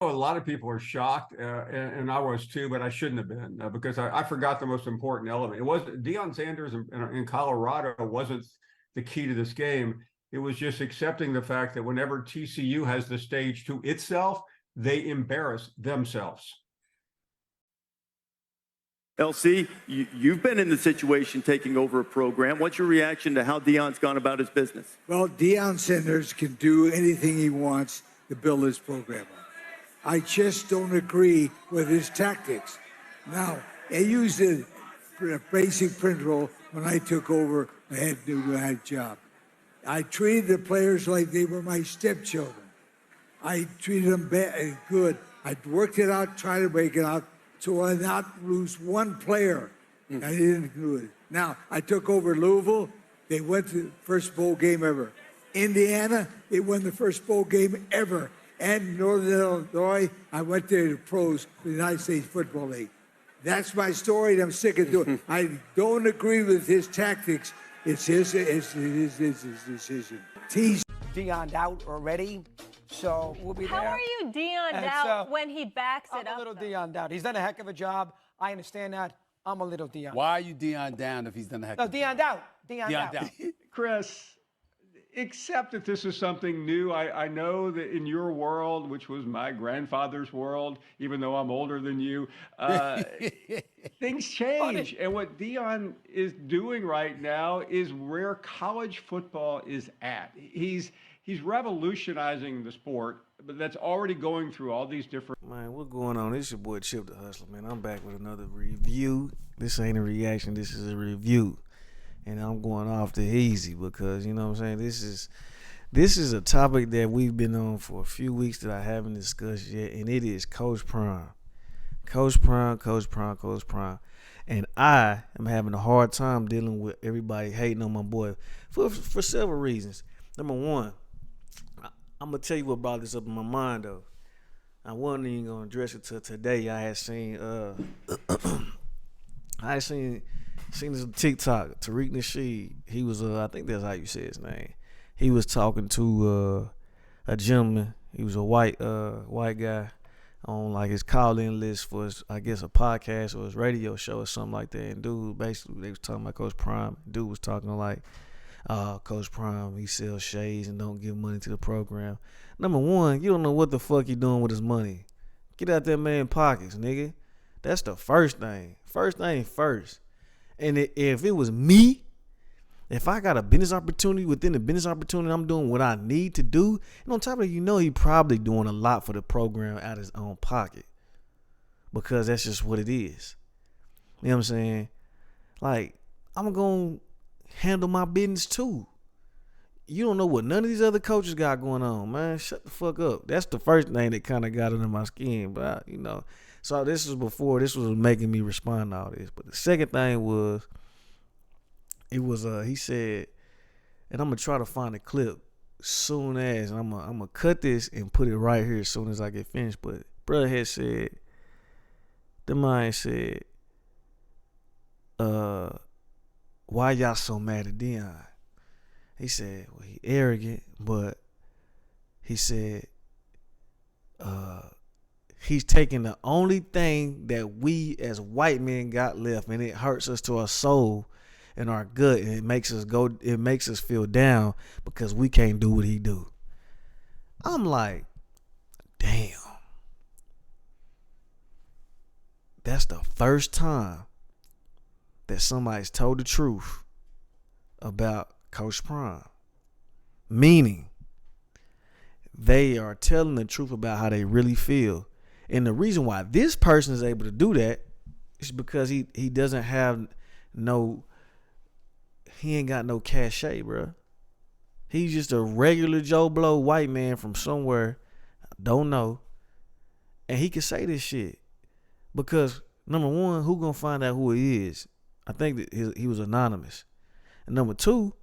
a lot of people are shocked, and I was too, but I shouldn't have been because I forgot the most important element. It was Deion Sanders in Colorado wasn't the key to this game. It was just accepting the fact that whenever TCU has the stage to itself, they embarrass themselves. LC, you've been in the situation taking over a program. What's your reaction to how Deion's gone about his business? Well, Deion Sanders can do anything he wants to build his program on. I just don't agree with his tactics. Now, I used a basic principle when I took over and had to do that job. I treated the players like they were my stepchildren. I treated them good. I worked it out, tried to break it out, so I not lose one player. I didn't do it. Now, I took over Louisville. They went to the first bowl game ever. Indiana, they won the first bowl game ever. And Northern Illinois, I went there to pros for the United States Football League. That's my story, and I'm sick of doing it. I don't agree with his tactics. It's his decision. Deion's out already, so we'll be there. How are you Deion'd out when he backs it up? I'm a little Deion'd out. He's done a heck of a job. I understand that. I'm a little Deion. Why are you Deion down if he's done a heck of a job? Deion'd out. Deion'd out. Chris, accept that this is something new. I know that in your world, which was my grandfather's world, even though I'm older than you, things change. And what Deion is doing right now is where college football is at. He's revolutionizing the sport, but that's already going through all these different. Man, what's going on? This your boy Chip the Hustler, man. I'm back with another review. This ain't a reaction. This is a review. And I'm going off the easy because, you know what I'm saying, this is a topic that we've been on for a few weeks that I haven't discussed yet, and it is Coach Prime. Coach Prime. And I am having a hard time dealing with everybody hating on my boy for several reasons. Number one, I'm going to tell you what brought this up in my mind, though. I wasn't even going to address it till today. I had seen this TikTok, Tariq Nasheed. He was, I think that's how you say his name. He was talking to a gentleman. He was a white guy on like his call-in list for his, I guess, a podcast or his radio show or something like that. And dude, basically, they was talking about Coach Prime. Dude was talking like, Coach Prime, he sells shades and don't give money to the program. Number one, you don't know what the fuck he doing with his money. Get out that man's pockets, nigga. That's the first thing. First thing first. And if it was me, if I got a business opportunity within the business opportunity, I'm doing what I need to do. And on top of it, you know he probably doing a lot for the program out of his own pocket. Because that's just what it is. You know what I'm saying? Like, I'm going to handle my business too. You don't know what none of these other coaches got going on, man. Shut the fuck up. That's the first thing that kind of got under my skin. But, you know, so this was making me respond to all this. But the second thing was, he said, and I'm going to try to find a clip soon as, and I'm going to cut this and put it right here as soon as I get finished. But brother had said, the man said, why y'all so mad at Deion? He said, well, he arrogant, but he said, he's taking the only thing that we as white men got left, and it hurts us to our soul and our gut, and it makes us feel down because we can't do what he do. I'm like, damn. That's the first time that somebody's told the truth about Coach Prime. Meaning, they are telling the truth about how they really feel. And the reason why this person is able to do that is because he doesn't have he ain't got no cachet, bro. He's just a regular Joe Blow white man from somewhere, don't know. And he can say this shit. Because, number one, who gonna find out who he is? I think that he was anonymous. And number two,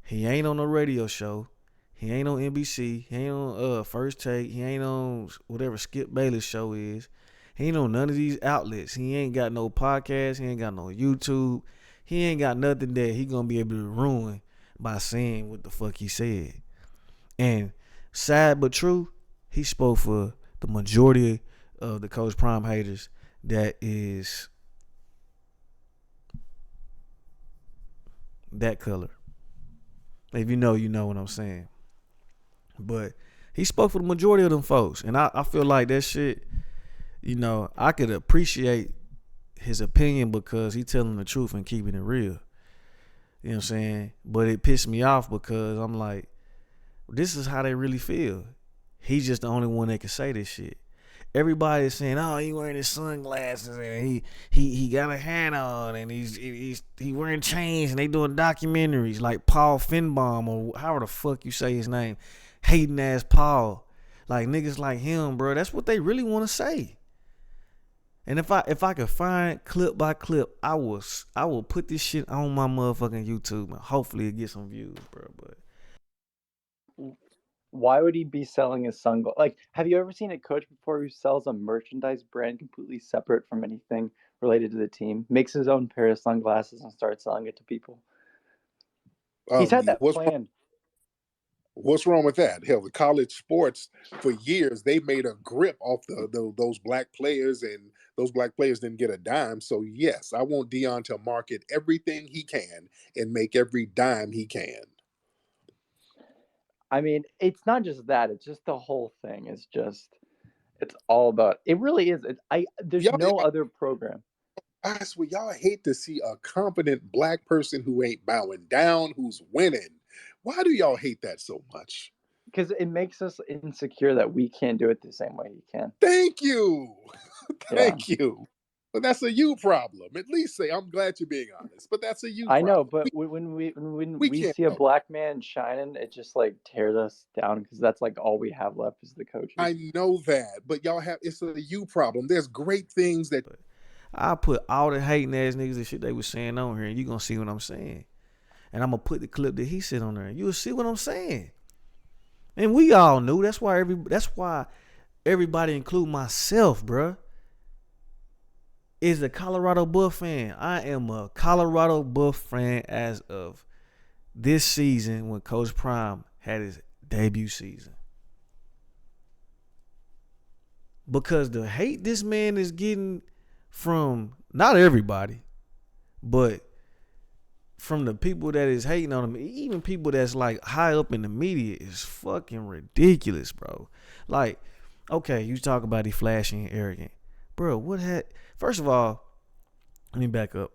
he ain't on no radio show. He ain't on NBC. He ain't on First Take. He ain't on whatever Skip Bayless show is. He ain't on none of these outlets. He ain't got no podcast. He ain't got no YouTube. He ain't got nothing that he gonna be able to ruin by saying what the fuck he said. And sad but true, he spoke for the majority of the Coach Prime haters that is that color. If you know, you know what I'm saying. But he spoke for the majority of them folks. And I feel like that shit, you know, I could appreciate his opinion because he telling the truth and keeping it real. You know what I'm saying? But it pissed me off because I'm like, this is how they really feel. He's just the only one that can say this shit. Everybody is saying, "Oh, he wearing his sunglasses and he got a hat on and he wearing chains and they doing documentaries like Paul Finbaum or however the fuck you say his name, hating ass Paul, like niggas like him, bro. That's what they really want to say." And if I could find clip by clip, I will put this shit on my motherfucking YouTube and hopefully it get some views, bro. But why would he be selling his sunglasses? Like, have you ever seen a coach before who sells a merchandise brand completely separate from anything related to the team? Makes his own pair of sunglasses and starts selling it to people. He's had that planned. What's wrong with that? Hell, the college sports for years they made a grip off those black players, and those black players didn't get a dime. So yes, I want Deion to market everything he can and make every dime he can. I mean, it's not just that; it's just the whole thing. It's all about. It really is. There's no other program. I swear, y'all hate to see a competent black person who ain't bowing down, who's winning. Why do y'all hate that so much? Because it makes us insecure that we can't do it the same way he can. Thank you. Thank you. But that's a you problem. At least say, I'm glad you're being honest, but that's a you problem. I know, but when we see a black man shining, it just like tears us down because that's like all we have left is the coaches. I know that, but y'all it's a you problem. There's great things that... I put all the hating ass niggas and shit they was saying on here and you gonna see what I'm saying. And I'm gonna put the clip that he said on there and you'll see what I'm saying. And we all knew. That's why everybody, include myself, bruh, is a Colorado Buff fan. I am a Colorado Buff fan as of this season when Coach Prime had his debut season. Because the hate this man is getting from not everybody, but from the people that is hating on him, even people that's like high up in the media, is fucking ridiculous, bro. Like, okay, you talk about he flashy and arrogant. Bro, first of all, let me back up.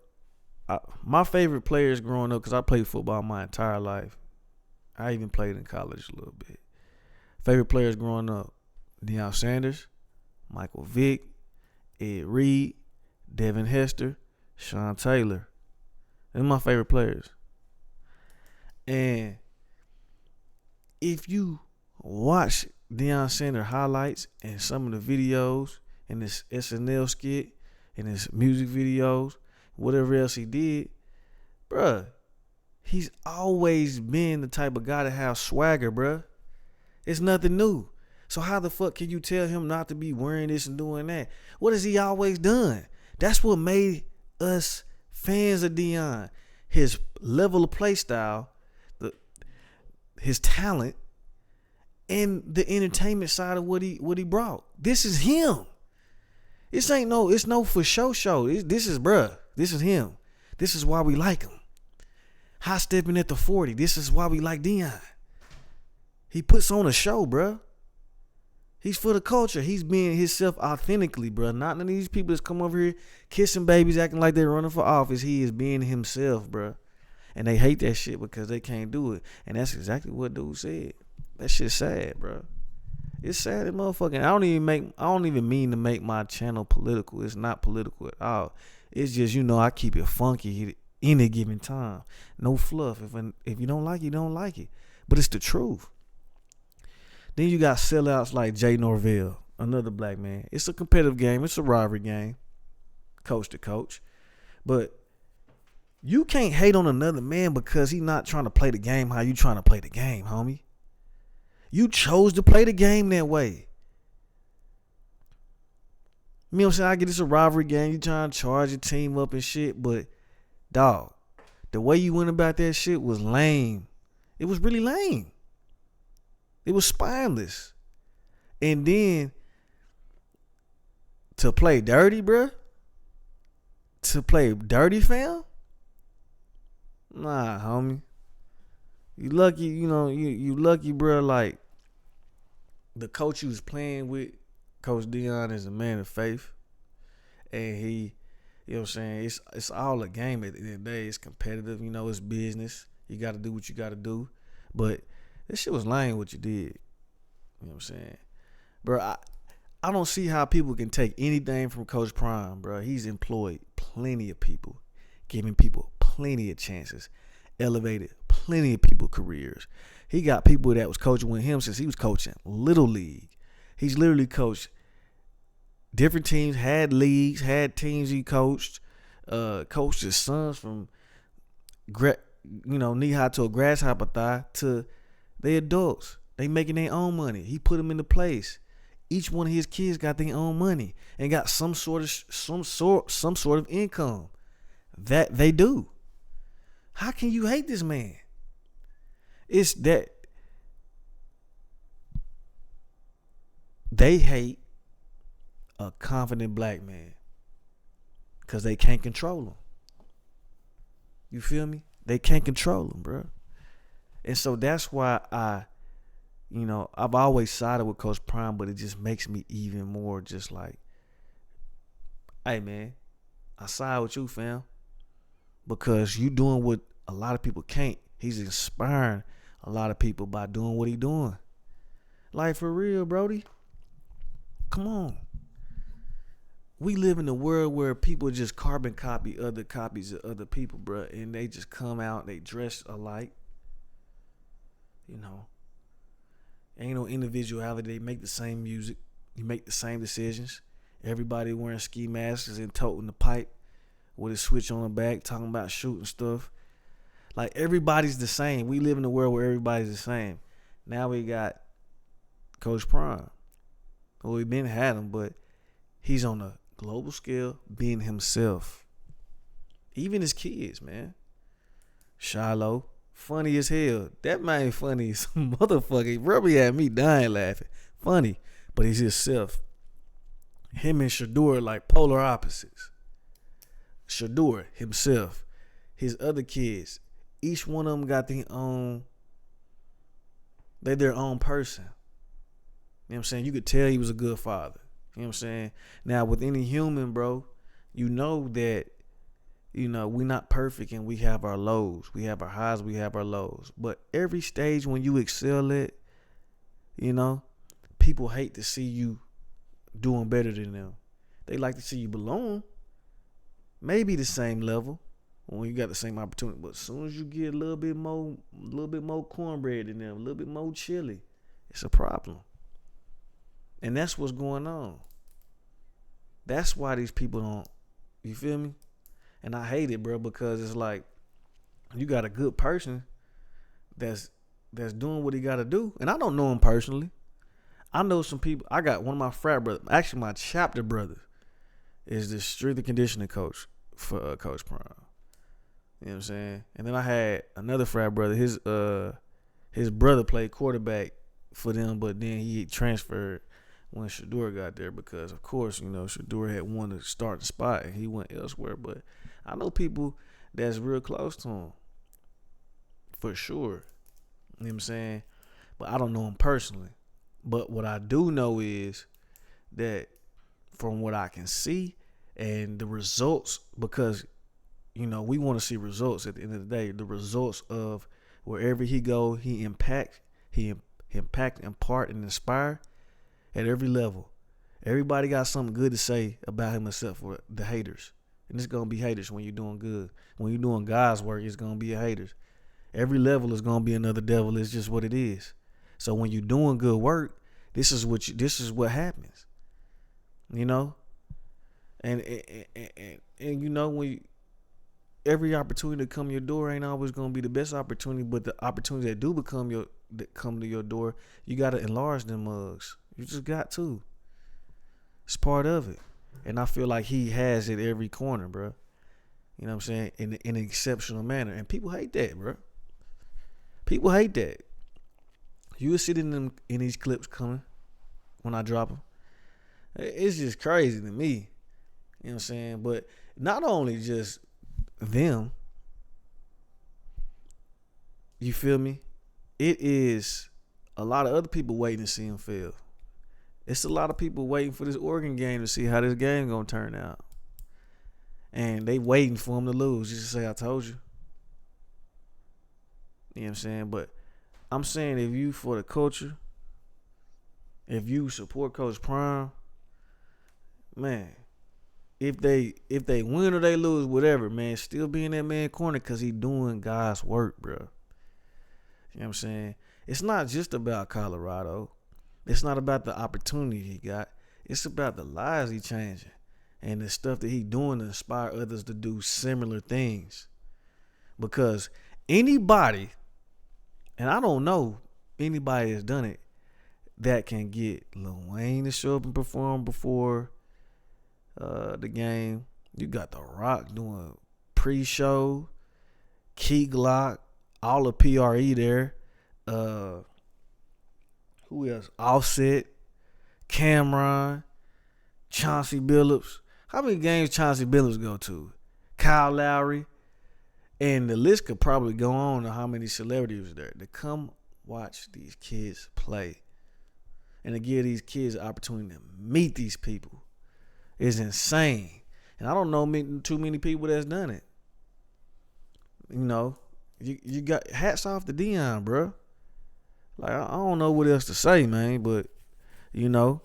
My favorite players growing up, because I played football my entire life. I even played in college a little bit. Favorite players growing up, Deion Sanders, Michael Vick, Ed Reed, Devin Hester, Sean Taylor. They're my favorite players. And if you watch Deion Sanders highlights and some of the videos and this SNL skit and his music videos, whatever else he did, bruh, he's always been the type of guy to have swagger, bruh. It's nothing new. So how the fuck can you tell him not to be wearing this and doing that? What has he always done? That's what made us fans of Deion. His level of play style, his talent, and the entertainment side of what he brought. This is him. It's no for show. This is bruh. This is him. This is why we like him. High stepping at the 40. This is why we like Deion. He puts on a show, bruh. He's for the culture. He's being himself authentically, bro. Not none of these people that's come over here kissing babies, acting like they're running for office. He is being himself, bro. And they hate that shit because they can't do it. And that's exactly what dude said. That shit's sad, bro. It's sad as motherfucking. I don't even mean to make my channel political. It's not political at all. It's just, I keep it funky any given time. No fluff. If you don't like it, you don't like it. But it's the truth. Then you got sellouts like Jay Norvell, another black man. It's a competitive game. It's a rivalry game, coach to coach. But you can't hate on another man because he's not trying to play the game how you trying to play the game, homie. You chose to play the game that way. You know what I'm saying? I get it's a rivalry game. You trying to charge your team up and shit. But, dog, the way you went about that shit was lame. It was really lame. It was spineless. And then to play dirty, bruh. To play dirty, fam. Nah, homie. You lucky, you lucky, bruh. Like, the coach you was playing with, Coach Deion, is a man of faith. And he, you know what I'm saying, it's all a game at the end of the day. It's competitive, it's business. You got to do what you got to do. But this shit was lame what you did. You know what I'm saying? Bro, I don't see how people can take anything from Coach Prime, bro. He's employed plenty of people, giving people plenty of chances, elevated plenty of people's careers. He got people that was coaching with him since he was coaching Little League. He's literally coached different teams, had leagues, had teams he coached, coached his sons from knee high to a grasshopper thigh to they adults. They making their own money. He put them into place. Each one of his kids got their own money and got some sort of income that they do. How can you hate this man? It's that they hate a confident black man because they can't control him. You feel me? They can't control him, bro. And so that's why I've always sided with Coach Prime, but it just makes me even more just like, hey, man, I side with you, fam. Because you doing what a lot of people can't. He's inspiring a lot of people by doing what he doing. Like, for real, Brody. Come on. We live in a world where people just carbon copy other copies of other people, bro. And they just come out, they dress alike. Ain't no individuality. They make the same music. You make the same decisions. Everybody wearing ski masks and toting the pipe with a switch on the back, talking about shooting stuff. Like, everybody's the same. We live in a world where everybody's the same. Now we got Coach Prime. Well, we been had him, but he's on a global scale being himself. Even his kids, man. Shiloh. Funny as hell. That man funny as motherfucker. Probably had me dying laughing. Funny. But he's himself. Him and Shador like polar opposites. Shador himself. His other kids. Each one of them got their own. They're their own person. You know what I'm saying? You could tell he was a good father. You know what I'm saying? Now, with any human, bro, you know that, we're not perfect and we have our lows. We have our highs, we have our lows. But every stage when you excel at, people hate to see you doing better than them. They like to see you belong. Maybe the same level when you got the same opportunity. But as soon as you get a little bit more cornbread than them, a little bit more chili, it's a problem. And that's what's going on. That's why these people don't, you feel me? And I hate it, bro, because it's like you got a good person that's doing what he got to do. And I don't know him personally. I know some people. I got one of my frat brothers, actually my chapter brother, is the strength and conditioning coach for Coach Prime. You know what I'm saying? And then I had another frat brother. His brother played quarterback for them, but then he transferred when Shador got there because, of course, Shador had won the starting spot and he went elsewhere. But I know people that's real close to him, for sure. You know what I'm saying? But I don't know him personally. But what I do know is that from what I can see and the results, because, we want to see results at the end of the day, the results of wherever he go, he impact, impart, and inspire at every level. Everybody got something good to say about him except for the haters. And it's going to be haters when you're doing good. When you're doing God's work, it's going to be haters. Every level is going to be another devil. It's just what it is. So when you're doing good work, this is what happens. And when every opportunity to come your door ain't always going to be the best opportunity, but the opportunities that do come to your door, you got to enlarge them mugs. You just got to. It's part of it. And I feel like he has it every corner, bro. You know what I'm saying? In an exceptional manner. And people hate that, bro. People hate that. You will see it in these clips coming when I drop them. It's just crazy to me. You know what I'm saying? But not only just them, you feel me? It is a lot of other people waiting to see him fail. It's a lot of people waiting for this Oregon game to see how this game gonna turn out. And they waiting for him to lose just to say, I told you. You know what I'm saying? But I'm saying if you for the culture, if you support Coach Prime, man, if they win or they lose, whatever, man, still be in that man corner because he doing God's work, bro. You know what I'm saying? It's not just about Colorado. It's not about the opportunity he got. It's about the lives he changing and the stuff that he doing to inspire others to do similar things. Because anybody, and I don't know anybody that's done it, that can get Lil Wayne to show up and perform before the game. You got The Rock doing pre-show, Key Glock, all the PRE there. Who else? Offset, Cameron, Chauncey Billups. How many games Chauncey Billups go to? Kyle Lowry. And the list could probably go on to how many celebrities was there to come watch these kids play. And to give these kids the opportunity to meet these people is insane. And I don't know too many people that's done it. You know, you got hats off to Deion, bro. Like, I don't know what else to say, man, but, you know,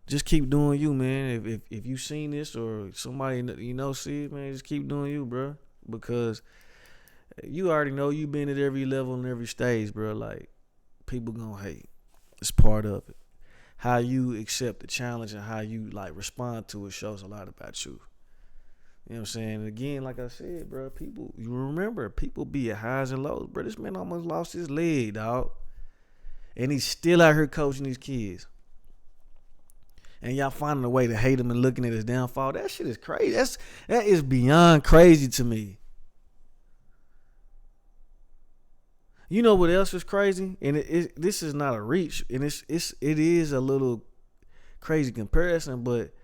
just keep doing you, man. If you seen this or somebody you know see it, man, just keep doing you, bro. Because you already know you've been at every level and every stage, bro. Like, people gonna hate. It's part of it. How you accept the challenge and how you, like, respond to it shows a lot about you. You know what I'm saying? And again, like I said, bro, people, you remember, people be at highs and lows. Bro, this man almost lost his leg, dog. And he's still out here coaching these kids. And y'all finding a way to hate him and looking at his downfall. That shit is crazy. That is beyond crazy to me. You know what else is crazy? And this is not a reach. And it is a little crazy comparison, but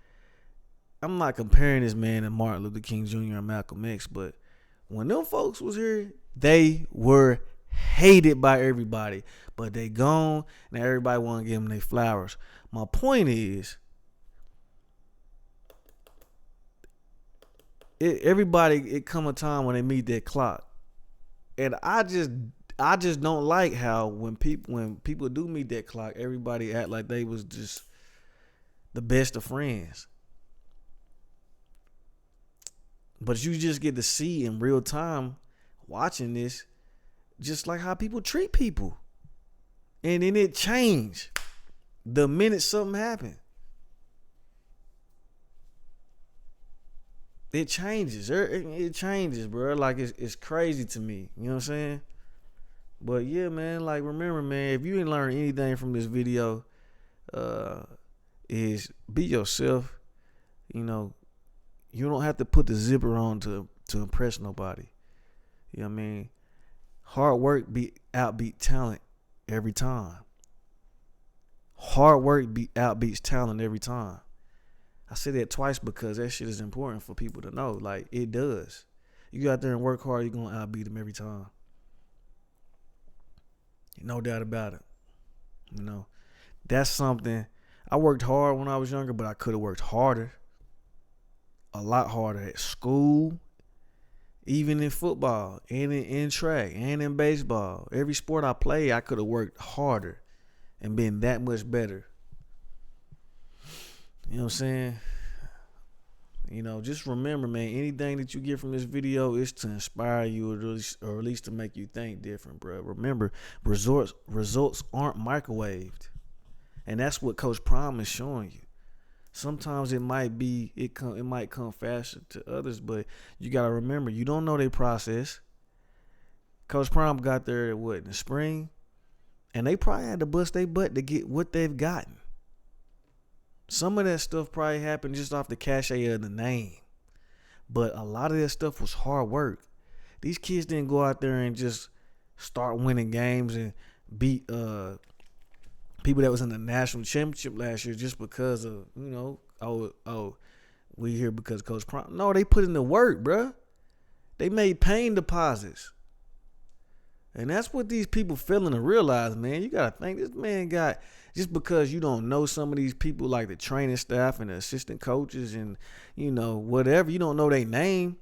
I'm not comparing this man to Martin Luther King Jr. and Malcolm X. But when them folks was here, they were hated by everybody, but they gone and everybody want to give them their flowers. My point is, it come a time when they meet their clock, and I just don't like how when people do meet that clock, everybody act like they was just the best of friends. But you just get to see in real time watching this, just like how people treat people. And then it changed the minute something happened. It changes. It changes, bro. Like, it's crazy to me. You know what I'm saying? But yeah, man, like, remember, man, if you didn't learn anything from this video, is be yourself. You know, you don't have to put the zipper on to impress nobody. You know what I mean? Hard work outbeat talent every time. Hard work outbeats talent every time. I say that twice because that shit is important for people to know. Like, it does. You go out there and work hard, you're going to outbeat them every time. No doubt about it. You know, that's something. I worked hard when I was younger, but I could have worked harder. A lot harder at school, even in football, and in track, and in baseball. Every sport I played, I could have worked harder and been that much better. You know what I'm saying? You know, just remember, man, anything that you get from this video is to inspire you or at least to make you think different, bro. Remember, results aren't microwaved. And that's what Coach Prime is showing you. Sometimes it might come faster to others, but you got to remember, you don't know their process. Coach Prime got there in the spring, and they probably had to bust their butt to get what they've gotten. Some of that stuff probably happened just off the cachet of the name, but a lot of that stuff was hard work. These kids didn't go out there and just start winning games and beat people that was in the national championship last year just because of, we here because of Coach Prime. No, they put in the work, bruh. They made paying deposits. And that's what these people failing to realize, man. You got to think this man got, just because you don't know some of these people like the training staff and the assistant coaches and, whatever, you don't know their name,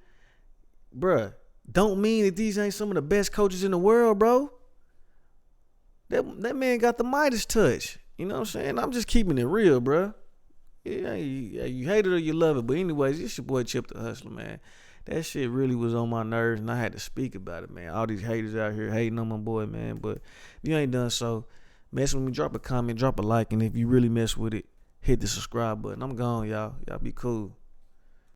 bruh, don't mean that these ain't some of the best coaches in the world, bro. That man got the Midas touch. You know what I'm saying? I'm just keeping it real, bruh. Yeah, you hate it or you love it. But anyways, it's your boy Chip the Hustler, man. That shit really was on my nerves, and I had to speak about it, man. All these haters out here hating on my boy, man. But if you ain't done so, mess with me, drop a comment, drop a like, and if you really mess with it, hit the subscribe button. I'm gone, y'all. Y'all be cool.